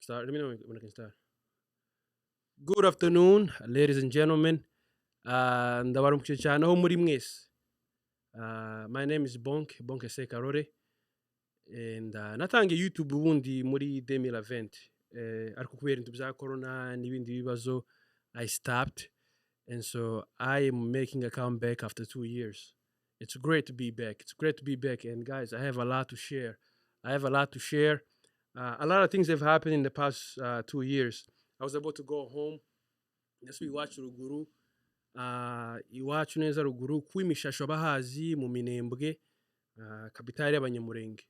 Start. Let me know when I can start. Good afternoon, ladies and gentlemen. Ndabaramukije cyane aho muri mwese. My name is Bonke Sekarore. And natangiye YouTube ubundi muri 2020. Ariko kubera ibintu bya corona n'ibindi bibazo, I stopped. And so I am making a comeback after 2 years. It's great to be back. It's great to be back. And guys, I have a lot to share. I have a lot to share. A lot of things have happened in the past 2 years. I was able to go home. Yes, we watched Ruguru. Iwacu neza Ruguru kwimishasho bahazi mu Minembwe, kapitali y'Abanyamulenge.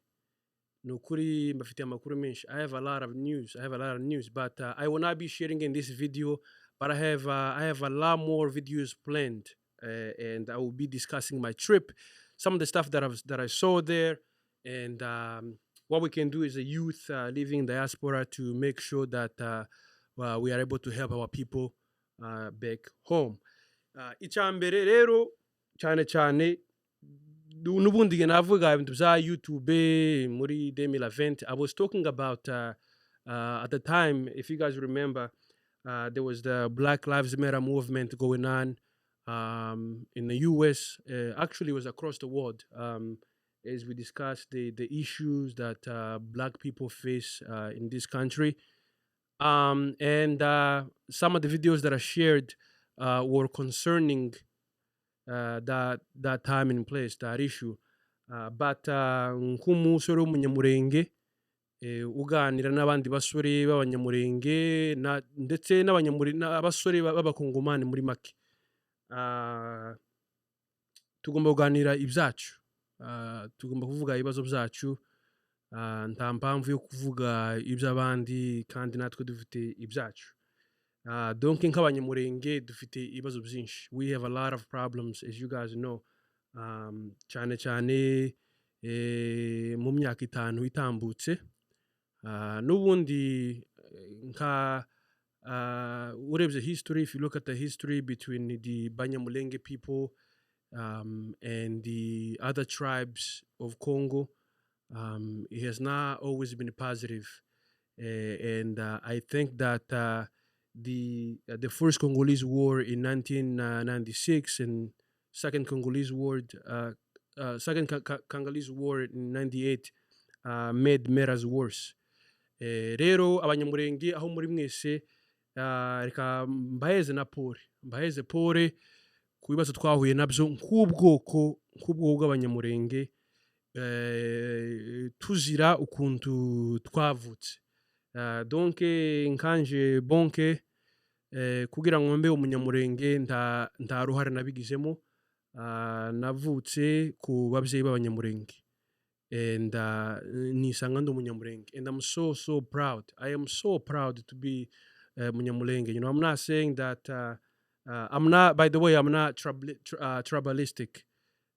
Nukuri mbafite amakuru menshi. I have a lot of news. But I will not be sharing in this video. But I have a lot more videos planned, and I will be discussing my trip, some of the stuff that I saw there, and what we can do as a youth living in diaspora to make sure that we are able to help our people back home. Icyambere rero cyane cyane n'ubundi navuga ibintu bya YouTube muri 2020. I was talking about at the time, if you guys remember, there was the Black Lives Matter movement going on in the US. Actually, it was across the world as we discussed the issues that Black people face in this country. And some of the videos that I shared were concerning that time and place, that issue. But nk'umusore w'umunyamurenge uganira n'abandi basore b'abanyamurenge ndetse n'abasore b'abakongomani muri make, tugomba kuganira ibyacu, tugomba kuvuga ibibazo byacu, nta mpamvu yo kuvuga iby'abandi kandi natwe dufite ibyacu. Donc nk'abanyamurenge dufite ibibazo byinshi. We have a lot of problems, as you guys know. Cyane cyane mu myaka 5 itambutse. N'ubundi nka urebye history, if you look at the history between the Banyamulenge people and the other tribes of Congo, it has not always been positive. And I think that the first Congolese war in 1996 and second Congolese war in 98 made matters worse. Rero abanyamurenge aho muri mwese, reka mbaheze pore ku bibazo twahuye nabyo nk'ubwoko bw'abanyamurenge, tuzira ukuntu twavutse. Donc nkanje Bonke, kugira ngo mbe umunyamurenge nta ruhare nabigizemo. Navutse ku babyeyi b'abanyamurenge, and nisanga ndi umunyamurenge, and I'm so proud. I am so proud to be Munyamulenge. You know, I'm not saying that I'm not, by the way, I'm not tribalistic,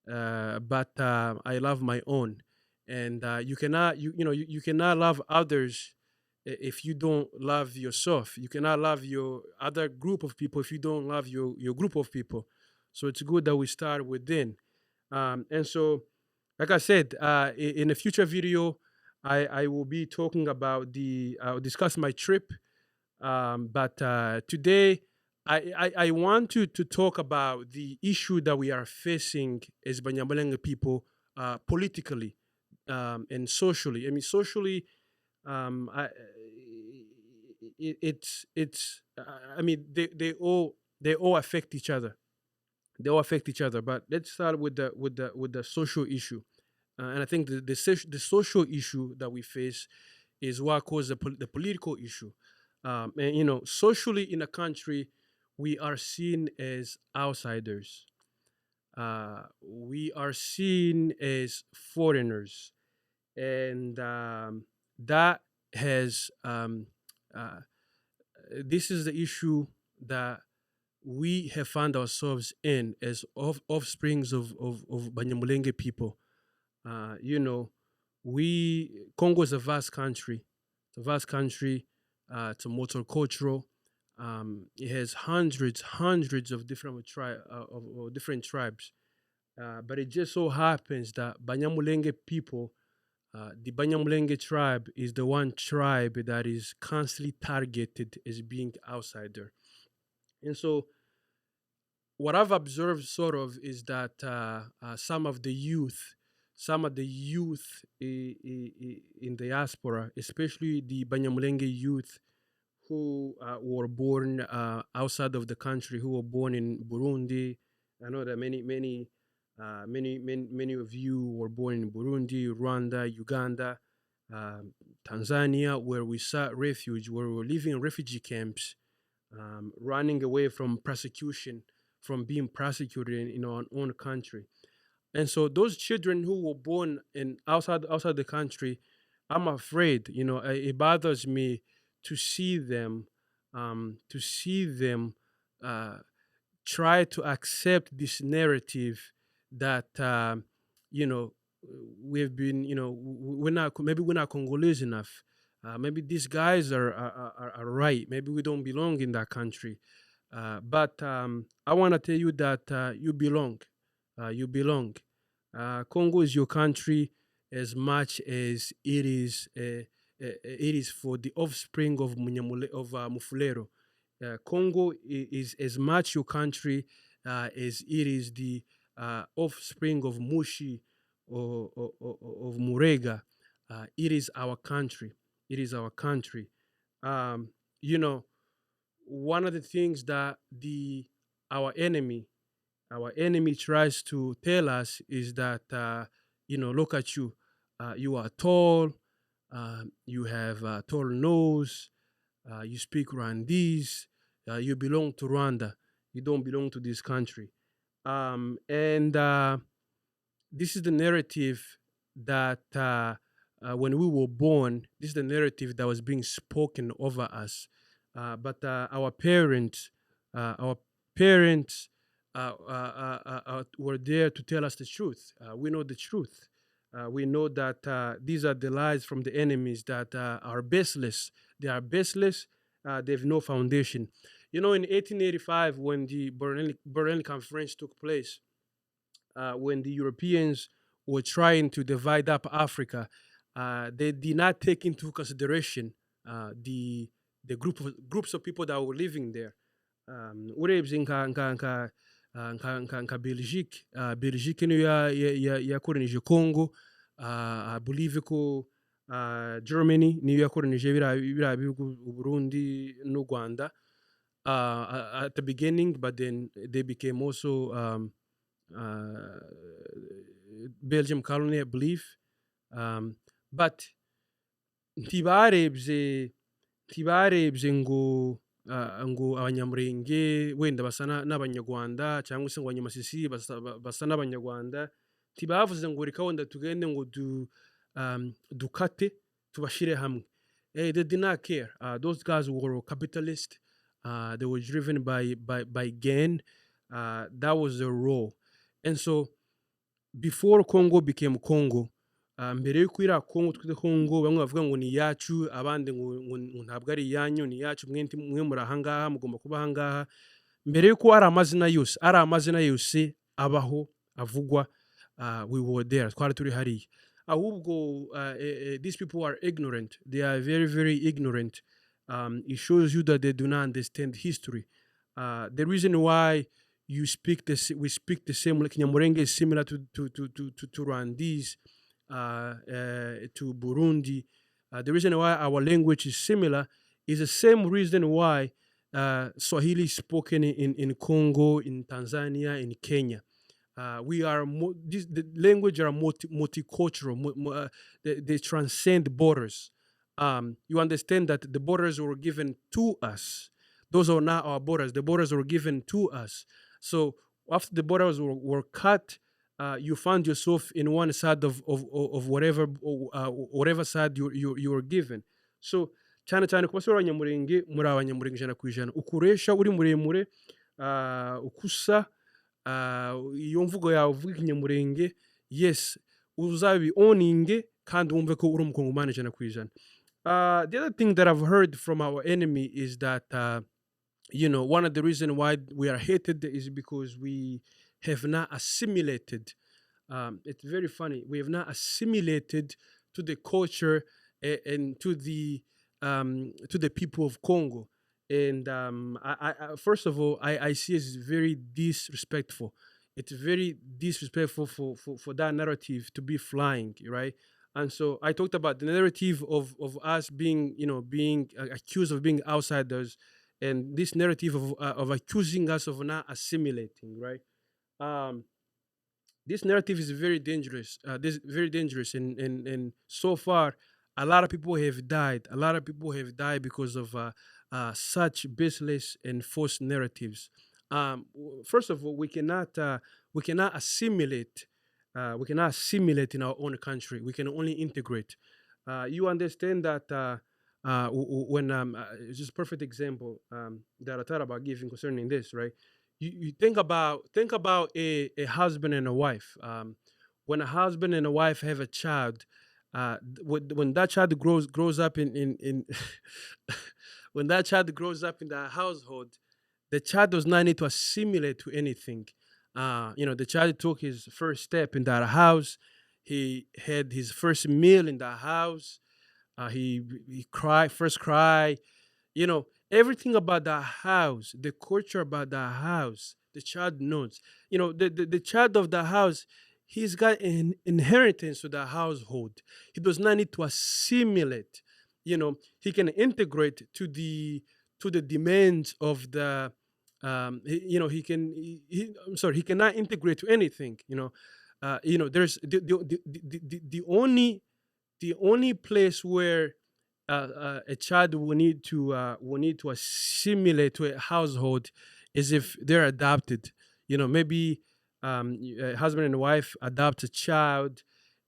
but I love my own. And you cannot love others if you don't love yourself. You cannot love your other group of people if you don't love your group of people. So it's good that we start within. And so, like I said, in a future video, I will be talking about I'll discuss my trip. But today, I want to talk about the issue that we are facing as Banyamulenge people, politically and socially. I mean, socially, I mean, they all affect each other. They all affect each other. But let's start with the social issue. And I think the social issue that we face is what caused the political issue. And you know, socially in a country, we are seen as outsiders. We are seen as foreigners, and that has this is the issue that we have found ourselves in as offsprings of Banyamulenge people. You know, Congo is a vast country. It's a vast country. It's a multicultural. It has hundreds of different different tribes. But it just so happens that Banyamulenge people The Banyamulenge tribe is the one tribe that is constantly targeted as being outsider. And so what I've observed sort of is that some of the youth in diaspora, especially the Banyamulenge youth who were born outside of the country, who were born in Burundi. I know that many of you were born in Burundi, Rwanda, Uganda, Tanzania, where we sought refuge, where we were living in refugee camps, running away from persecution, from being prosecuted in our own country. And so those children who were born in outside the country, I'm afraid, it bothers me to see them, to see them uh, try to accept this narrative that you know we've been, we're not, maybe we're not Congolese enough. Maybe these guys are right. Maybe we don't belong in that country. But I want to tell you that you belong. You belong. Congo is your country as much as it is for the offspring of Mufulero. Congo is as much your country as it is the offspring of Mushi or of Murega. It is our country. It is our country. You know, one of the things that the our enemy our enemy tries to tell us is that look at you, you are tall, you have a tall nose, you speak Rwandese, you belong to Rwanda, you don't belong to this country. And this is the narrative that when we were born, this is the narrative that was being spoken over us. But our parents were there to tell us the truth. We know the truth. We know that these are the lies from the enemies that are baseless. They are baseless. They have no foundation. In 1885, when the Berlin Conference took place, when the Europeans were trying to divide up Africa, they did not take into consideration the groups of people that were living there. Urebye nka Belgique, Belgique niyo yakoronije Congo. I believe ko Germany niyo yakoronije biriya bihugu Burundi n'u Rwanda at the beginning, but then they became also Belgium colony, I believe. But ntibarebye ntibarebye ngo abanyamurenge wenda basa n'abanyarwanda, cyangwa se ngo abanyamasisi basa n'abanyarwanda. Ntibavuze ngo reka wenda tugende ngo dukate tubashire hamwe. They did not care. Those guys were capitalist. They were driven by gain. That was their role. And so before Congo became Congo, mbere y'uko iriya Congo twita Congo, bamwe bavuga ngo ni iyacu, abandi ngo ntabwo ari iyanyu, ni iyacu, mwe muri ahangaha, mugomba kuba ahangaha. Mbere y'uko ari amazina yose abaho avugwa, we were there, twari turi hariya. Ahubwo these people are ignorant. They are very, very ignorant. It shows you that they do not understand history. The reason why we speak the same, like Nyamurenge is similar to Rwandese, to Burundi. The reason why our language is similar is the same reason why Swahili is spoken in Congo, in Tanzania, in Kenya. The language are multicultural. They transcend borders. You understand that the borders were given to us. Those are not our borders. The borders were given to us. So after the borders were cut, you found yourself in one side of whatever side you were given. So cyane cyane ku basore b'abanyamurenge, muri abanyamurenge ijana ku ijana. Ukuresha uri muremure, ukusa, iyo mvugo yawe uvuga ikinyamurenge, yes, uzabi owning kandi wumve ko uri umukongomani ijana ku ijana. The other thing that I've heard from our enemy is that one of the reasons why we are hated is because we have not assimilated. It's very funny. We have not assimilated to the culture, and to the people of Congo. And first of all, I see it as very disrespectful. It's very disrespectful for that narrative to be flying, right? And so I talked about the narrative of us being, being accused of being outsiders, and this narrative of accusing us of not assimilating, right? Um, this narrative is very dangerous. This very dangerous, and so far, a lot of people have died. A lot of people have died because of such baseless and false narratives. First of all, we cannot assimilate. We cannot assimilate in our own country. We can only integrate. You understand that when it's just a perfect example that I thought about giving concerning this, right? You think about a husband and a wife. When a husband and a wife have a child, when that child grows up in when that child grows up in that household, the child does not need to assimilate to anything. The child took his first step in that house. He had his first meal in that house. He cried first cry. Everything about the house, the culture about the house, the child knows. The child of the house, he's got an inheritance to the household. He does not need to assimilate. He can integrate to the demands of the he can I'm sorry, he cannot integrate to anything. There's the only place where a child will need to assimilate to a household is if they're adopted. Maybe a husband and wife adopt a child,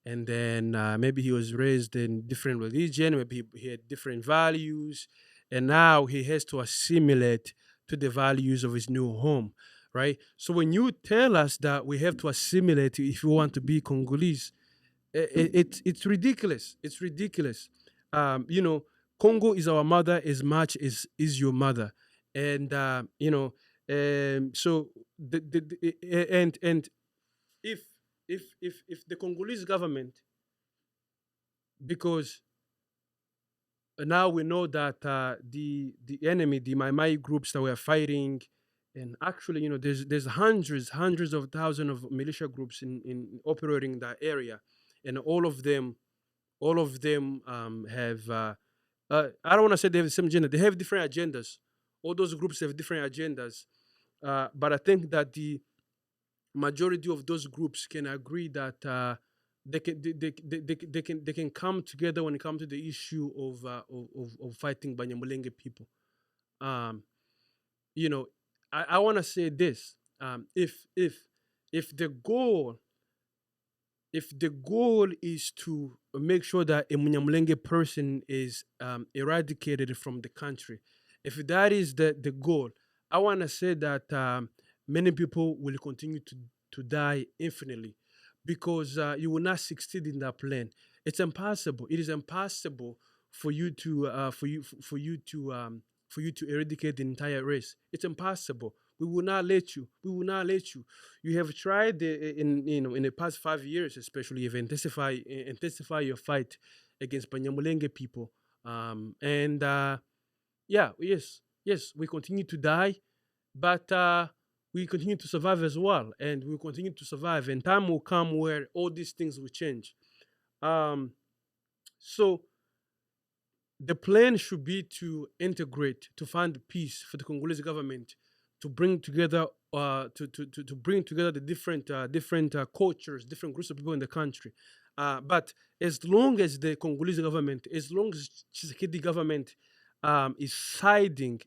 and then maybe he was raised in different religion, maybe he had different values, and now he has to assimilate to the values of his new home, right? So when you tell us that we have to assimilate if we want to be Congolese, it's ridiculous. It's ridiculous. Congo is our mother as much as is your mother, and so and if if the Congolese government, because now we know that the enemy, the Mai groups that we are fighting, and actually, there's hundreds of thousands of militia groups in operating in that area, and all of them have I don't want to say they have the same agenda. They have different agendas. All those groups have different agendas, but I think that the majority of those groups can agree that they can come together when it comes to the issue of fighting Banyamulenge people. Um, you know, I want to say this: if the goal is to make sure that a Munyamulenge person is eradicated from the country, if that is the goal, I want to say that many people will continue to die infinitely because you will not succeed in that plan. It's impossible. It is impossible for you to for you to eradicate the entire race. It's impossible. We will not let you. We will not let you. You have tried in the past 5 years, especially, you've intensify your fight against Banyamulenge people. And yeah, yes, we continue to die, but we continue to survive as well, and we continue to survive. And time will come where all these things will change. Um, so the plan should be to integrate, to find peace for the Congolese government, to bring together, to bring together the different cultures, different groups of people in the country. But as long as the Congolese government, as long as Tshisekedi government is siding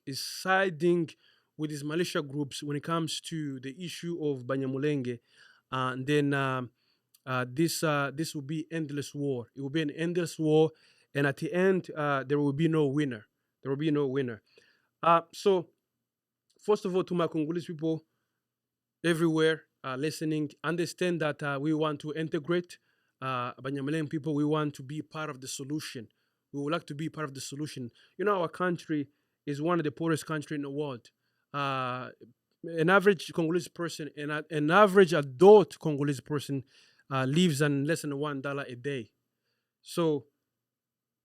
with these militia groups when it comes to the issue of Banyamulenge, then this will be endless war. It will be an endless war, and at the end, there will be no winner. There will be no winner. So, first of all, to my Congolese people everywhere listening, understand that we want to integrate Banyamulenge people. We want to be part of the solution. We would like to be part of the solution. Our country is one of the poorest country in the world. Uh, an average Congolese person, an average adult Congolese person lives on less than $1 a day. So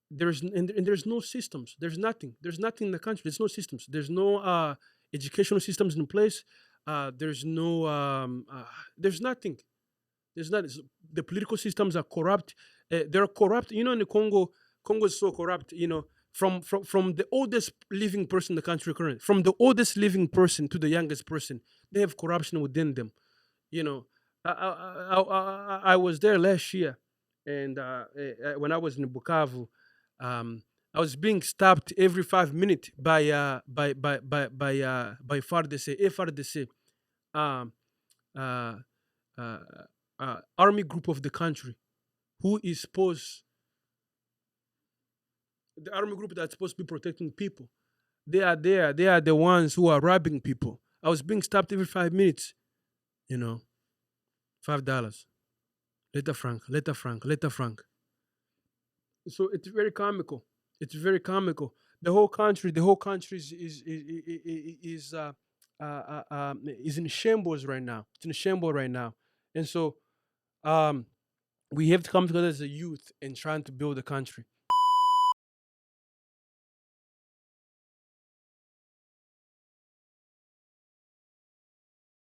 and there's no systems. There's nothing. There's nothing in the country. There's no systems. There's no educational systems in place. There's no there's nothing. There's not. The political systems are corrupt. They're corrupt. You know, in the Congo, Congo is so corrupt. You know, from the oldest living person in the country currently, from the oldest living person to the youngest person, they have corruption within them. You know, I was there last year, and when I was in Bukavu, I was being stopped every 5 minutes by FARDC, FRDC, um, uh, uh, army group of the country, who is supposed the army group that's supposed to be protecting people. They are there. They are the ones who are robbing people. I was being stopped every 5 minutes. You know, $5. Let a franc. Let a franc. Let a franc. So it's very comical. It's very comical. The whole country is in shambles right now. It's in shambles right now, and so um, we have to come together as a youth and trying to build a country.